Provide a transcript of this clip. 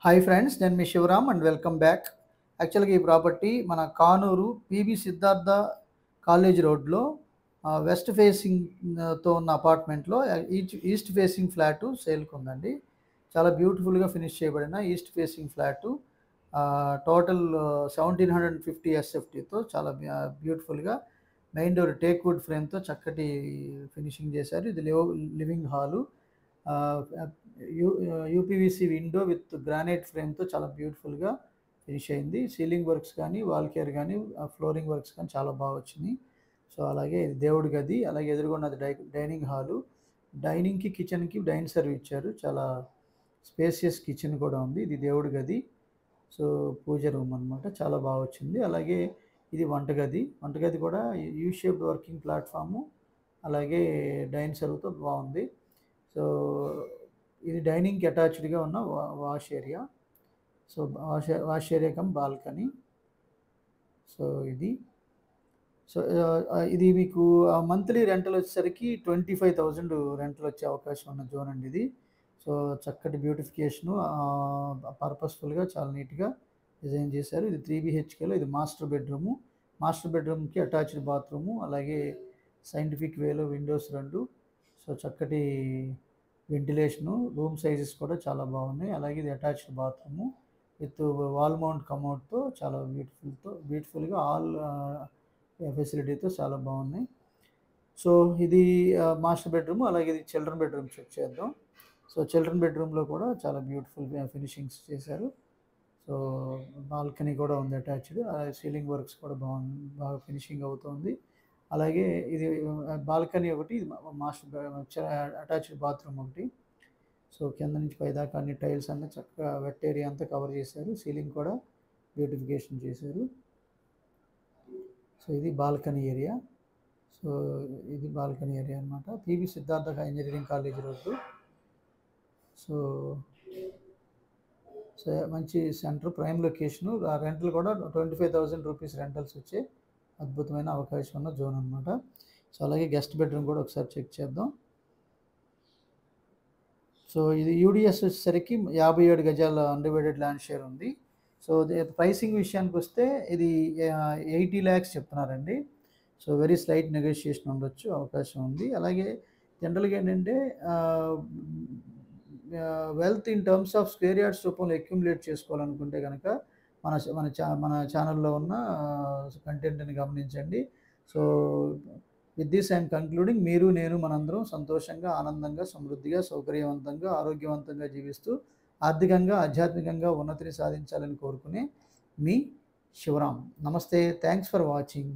Hi friends, నేను మీ Shivaram and welcome back. యాక్చువల్గా ఈ ప్రాపర్టీ మన కానూరు పిబి సిద్ధార్థ కాలేజ్ రోడ్లో వెస్ట్ ఫేసింగ్తో ఉన్న అపార్ట్మెంట్లో ఈస్ట్ ఫేసింగ్ ఫ్లాటు సేల్కి ఉందండి. చాలా బ్యూటిఫుల్గా ఫినిష్ చేయబడిన ఈస్ట్ ఫేసింగ్ ఫ్లాటు, టోటల్ 1750 ఎస్ఎఫ్టీతో చాలా బ్యూటిఫుల్గా మెయిన్ డోర్ టేక్ వుడ్ ఫ్రేమ్తో చక్కటి ఫినిషింగ్ చేశారు. ఇది living hall, UPVC window with granite ఫ్రేమ్తో చాలా బ్యూటిఫుల్గా ఫినిష్ అయింది. సీలింగ్ వర్క్స్ కానీ, వాల్ కేర్ కానీ, ఫ్లోరింగ్ వర్క్స్ కానీ చాలా బాగా వచ్చినాయి. సో అలాగే ఇది దేవుడి గది, అలాగే ఎదురుగున్నది డైనింగ్ హాలు. డైనింగ్కి కిచెన్కి డైన్ సర్వ్ ఇచ్చారు. చాలా స్పేసియస్ కిచెన్ కూడా ఉంది. ఇది దేవుడి గది, సో పూజ రూమ్ అనమాట. చాలా బాగా వచ్చింది. అలాగే ఇది వంటగది కూడా యూ షేప్డ్ వర్కింగ్ ప్లాట్ఫాము, అలాగే డైన్ సర్వ్తో బాగుంది. సో ఇది డైనింగ్కి అటాచ్డ్గా ఉన్న wash area. So wash area come balcony. So ఇది మీకు మంత్లీ రెంటల్ వచ్చేసరికి 25,000 రెంటల్ వచ్చే అవకాశం ఉన్న జోన్ అండి ఇది. సో చక్కటి బ్యూటిఫికేషను, పర్పస్ఫుల్గా చాలా నీట్గా డిజైన్ చేశారు. ఇది 3 BHKలో ఇది మాస్టర్ బెడ్రూమ్కి అటాచ్డ్ బాత్రూము, అలాగే సైంటిఫిక్ వేలో విండోస్ 2. సో చక్కటి వెంటిలేషను, రూమ్ సైజెస్ కూడా చాలా బాగున్నాయి. అలాగే ఇది attached bathroom with wall mount కమౌట్తో చాలా బ్యూటిఫుల్గా ఆల్ ఫెసిలిటీతో చాలా బాగున్నాయి. సో ఇది మాస్టర్ బెడ్రూమ్, అలాగే ఇది చిల్డ్రన్ బెడ్రూమ్ చెక్ చేద్దాం. సో చిల్డ్రన్ బెడ్రూమ్లో కూడా చాలా బ్యూటిఫుల్ ఫినిషింగ్స్ చేశారు. సో బాల్కనీ కూడా ఉంది అటాచ్డ్, సీలింగ్ వర్క్స్ కూడా బాగా ఫినిషింగ్ అవుతుంది. అలాగే ఇది బాల్కనీ ఒకటి, ఇది మాస్టర్ అటాచ్డ్ బాత్రూమ్ ఒకటి. సో కింద నుంచి పైదాకా అన్ని టైల్స్ అన్నీ చక్కగా వెట్ ఏరియా అంతా కవర్ చేశారు. సీలింగ్ కూడా బ్యూటిఫికేషన్ చేశారు. సో ఇది బాల్కనీ ఏరియా. సో ఇది బాల్కనీ ఏరియా అనమాట. PB Siddhartha engineering college road. So మంచి సెంటర్, ప్రైమ్ లొకేషను. రెంటల్ కూడా 25,000 రూపీస్ రెంటల్స్ వచ్చే అద్భుతమైన అవకాశం ఉన్న జోన్ అనమాట. సో అలాగే గెస్ట్ బెడ్రూమ్ కూడా ఒకసారి చెక్ చేద్దాం. సో ఇది యూడిఎస్ వచ్చేసరికి 57 గజాల అన్డివైడెడ్ ల్యాండ్ షేర్ ఉంది. సో ప్రైసింగ్ విషయానికి వస్తే ఇది 80 lakhs చెప్తున్నారండి. సో వెరీ స్లైట్ నెగోషియేషన్ ఉండొచ్చు, అవకాశం ఉంది. అలాగే జనరల్గా ఏంటంటే wealth in terms of square yards రూపంలో అక్యుములేట్ చేసుకోవాలనుకుంటే కనుక మన ఛానల్లో ఉన్న కంటెంట్ని గమనించండి. So with this I'm concluding. మీరు, నేను, మనందరం సంతోషంగా, ఆనందంగా, సమృద్ధిగా, సౌకర్యవంతంగా, ఆరోగ్యవంతంగా జీవిస్తూ ఆర్థికంగా, ఆధ్యాత్మికంగా ఉన్నతిని సాధించాలని కోరుకునే మీ శివరామ్. నమస్తే. Thanks for watching.